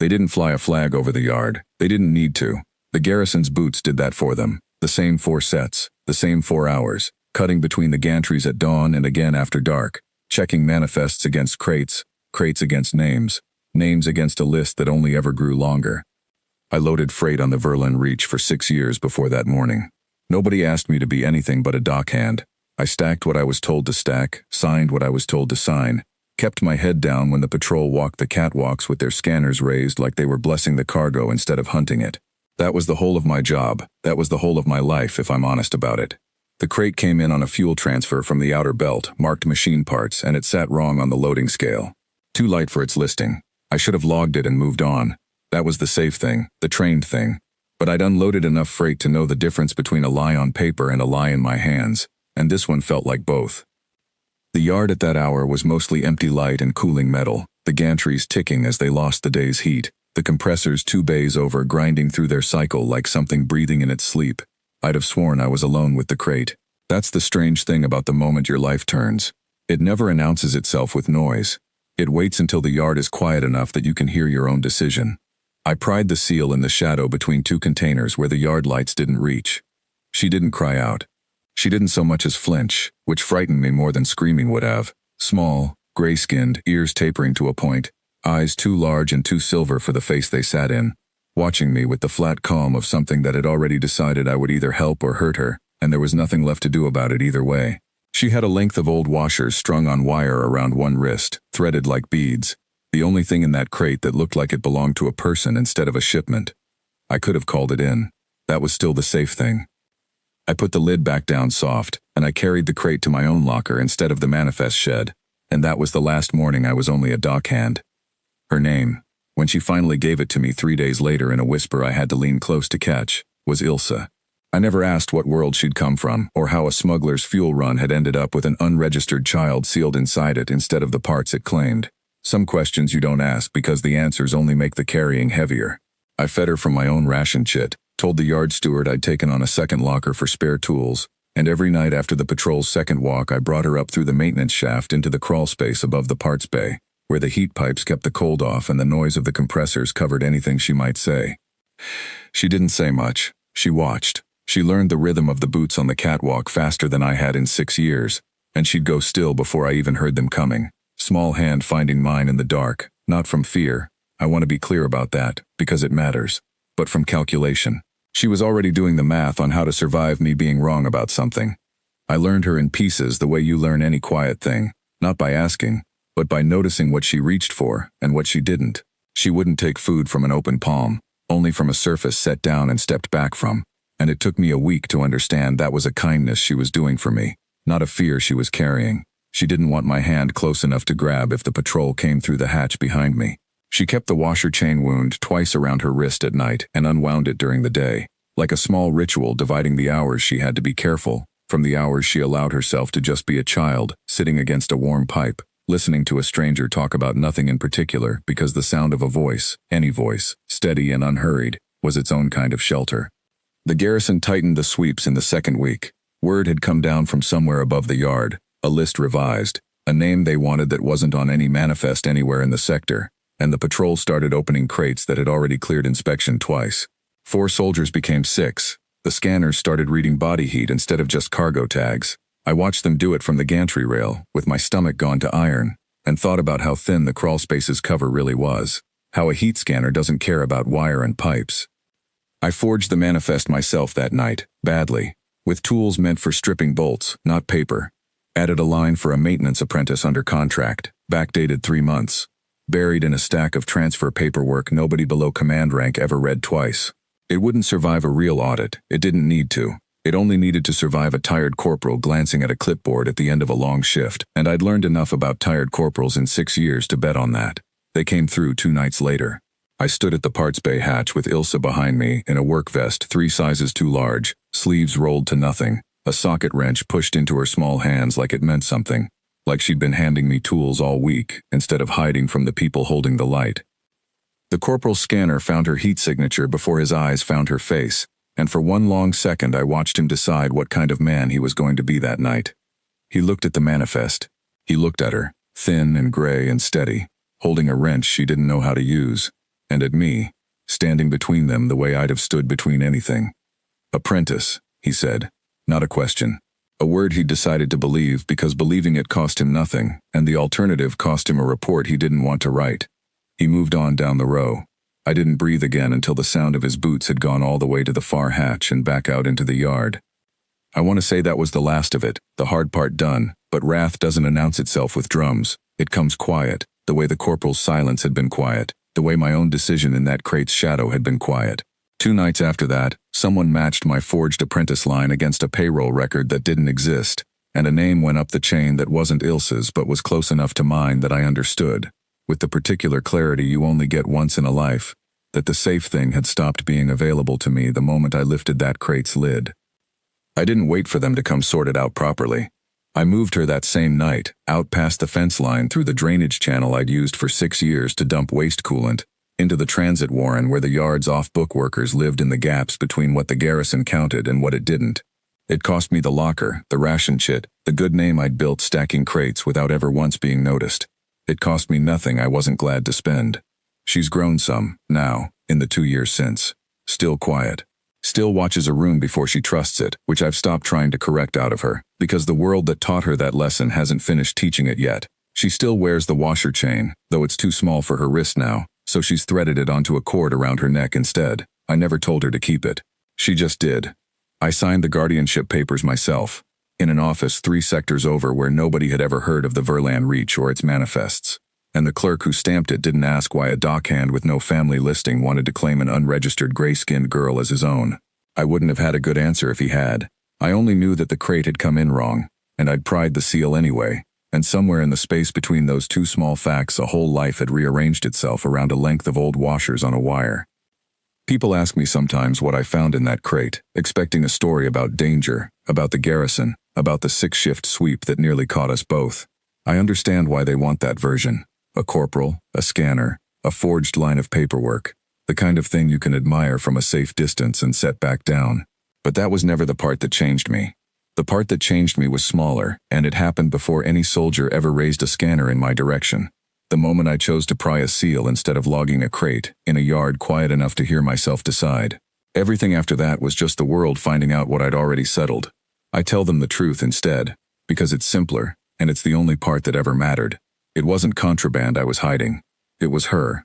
They didn't fly a flag over the yard. They didn't need to. The garrison's boots did that for them. The same 4 sets, the same 4 hours, cutting between the gantries at dawn and again after dark, checking manifests against crates, crates against names, names against a list that only ever grew longer. I loaded freight on the Verlin Reach for 6 years before that morning. Nobody asked me to be anything but a dockhand. I stacked what I was told to stack, signed what I was told to sign, kept my head down when the patrol walked the catwalks with their scanners raised like they were blessing the cargo instead of hunting it. That was the whole of my job. That was the whole of my life, if I'm honest about it. The crate came in on a fuel transfer from the outer belt, marked machine parts, and it sat wrong on the loading scale. Too light for its listing. I should have logged it and moved on. That was the safe thing, the trained thing. But I'd unloaded enough freight to know the difference between a lie on paper and a lie in my hands, and this one felt like both. The yard at that hour was mostly empty light and cooling metal, the gantries ticking as they lost the day's heat, the compressors 2 bays over grinding through their cycle like something breathing in its sleep. I'd have sworn I was alone with the crate. That's the strange thing about the moment your life turns. It never announces itself with noise. It waits until the yard is quiet enough that you can hear your own decision. I pried the seal in the shadow between 2 containers where the yard lights didn't reach. She didn't cry out. She didn't so much as flinch, which frightened me more than screaming would have. Small, gray-skinned, ears tapering to a point, eyes too large and too silver for the face they sat in, watching me with the flat calm of something that had already decided I would either help or hurt her, and there was nothing left to do about it either way. She had a length of old washers strung on wire around one wrist, threaded like beads. The only thing in that crate that looked like it belonged to a person instead of a shipment. I could have called it in. That was still the safe thing. I put the lid back down soft, and I carried the crate to my own locker instead of the manifest shed, and that was the last morning I was only a dockhand. Her name, when she finally gave it to me 3 days later in a whisper I had to lean close to catch, was Ilsa. I never asked what world she'd come from, or how a smuggler's fuel run had ended up with an unregistered child sealed inside it instead of the parts it claimed. Some questions you don't ask because the answers only make the carrying heavier. I fed her from my own ration chit, told the yard steward I'd taken on a second locker for spare tools, and every night after the patrol's second walk I brought her up through the maintenance shaft into the crawl space above the parts bay, where the heat pipes kept the cold off and the noise of the compressors covered anything she might say. She didn't say much. She watched. She learned the rhythm of the boots on the catwalk faster than I had in 6 years, and she'd go still before I even heard them coming. Small hand finding mine in the dark, not from fear. I want to be clear about that, because it matters, but from calculation. She was already doing the math on how to survive me being wrong about something. I learned her in pieces the way you learn any quiet thing, not by asking, but by noticing what she reached for and what she didn't. She wouldn't take food from an open palm, only from a surface set down and stepped back from, and it took me a week to understand that was a kindness she was doing for me, not a fear she was carrying. She didn't want my hand close enough to grab if the patrol came through the hatch behind me. She kept the washer chain wound twice around her wrist at night and unwound it during the day, like a small ritual dividing the hours she had to be careful from the hours she allowed herself to just be a child, sitting against a warm pipe, listening to a stranger talk about nothing in particular because the sound of a voice, any voice, steady and unhurried, was its own kind of shelter. The garrison tightened the sweeps in the second week. Word had come down from somewhere above the yard, a list revised, a name they wanted that wasn't on any manifest anywhere in the sector, and the patrol started opening crates that had already cleared inspection twice. 4 soldiers became 6. The scanners started reading body heat instead of just cargo tags. I watched them do it from the gantry rail, with my stomach gone to iron, and thought about how thin the crawl space's cover really was, how a heat scanner doesn't care about wire and pipes. I forged the manifest myself that night, badly, with tools meant for stripping bolts, not paper. Added a line for a maintenance apprentice under contract, backdated 3 months. Buried in a stack of transfer paperwork nobody below command rank ever read twice. It wouldn't survive a real audit. It didn't need to. It only needed to survive a tired corporal glancing at a clipboard at the end of a long shift, and I'd learned enough about tired corporals in 6 years to bet on that. They came through 2 nights later. I stood at the parts bay hatch with Ilsa behind me in a work vest 3 sizes too large, sleeves rolled to nothing, a socket wrench pushed into her small hands like it meant something, like she'd been handing me tools all week instead of hiding from the people holding the light. The corporal's scanner found her heat signature before his eyes found her face, and for one long second I watched him decide what kind of man he was going to be that night. He looked at the manifest. He looked at her, thin and gray and steady, holding a wrench she didn't know how to use. and at me, standing between them the way I'd have stood between anything. "Apprentice," he said. Not a question. A word he'd decided to believe because believing it cost him nothing, and the alternative cost him a report he didn't want to write. He moved on down the row. I didn't breathe again until the sound of his boots had gone all the way to the far hatch and back out into the yard. I want to say that was the last of it, the hard part done, but wrath doesn't announce itself with drums. It comes quiet, the way the corporal's silence had been quiet, the way my own decision in that crate's shadow had been quiet. 2 nights after that, someone matched my forged apprentice line against a payroll record that didn't exist, and a name went up the chain that wasn't Ilse's but was close enough to mine that I understood, with the particular clarity you only get once in a life, that the safe thing had stopped being available to me the moment I lifted that crate's lid. I didn't wait for them to come sort it out properly. I moved her that same night, out past the fence line through the drainage channel I'd used for 6 years to dump waste coolant, into the transit warren where the yard's off-book workers lived in the gaps between what the garrison counted and what it didn't. It cost me the locker, the ration chit, the good name I'd built stacking crates without ever once being noticed. It cost me nothing I wasn't glad to spend. She's grown some, now, in the 2 years since. Still quiet. Still watches a room before she trusts it, which I've stopped trying to correct out of her, because the world that taught her that lesson hasn't finished teaching it yet. She still wears the washer chain, though it's too small for her wrist now, so she's threaded it onto a cord around her neck instead. I never told her to keep it. She just did. I signed the guardianship papers myself, in an office 3 sectors over where nobody had ever heard of the Verlan Reach or its manifests. And the clerk who stamped it didn't ask why a dockhand with no family listing wanted to claim an unregistered gray-skinned girl as his own. I wouldn't have had a good answer if he had. I only knew that the crate had come in wrong, and I'd pried the seal anyway, and somewhere in the space between those 2 small facts a whole life had rearranged itself around a length of old washers on a wire. People ask me sometimes what I found in that crate, expecting a story about danger, about the garrison, about the 6-shift sweep that nearly caught us both. I understand why they want that version. A corporal, a scanner, a forged line of paperwork, the kind of thing you can admire from a safe distance and set back down. But that was never the part that changed me. The part that changed me was smaller, and it happened before any soldier ever raised a scanner in my direction. The moment I chose to pry a seal instead of logging a crate, in a yard quiet enough to hear myself decide. Everything after that was just the world finding out what I'd already settled. I tell them the truth instead, because it's simpler, and it's the only part that ever mattered. It wasn't contraband I was hiding. It was her.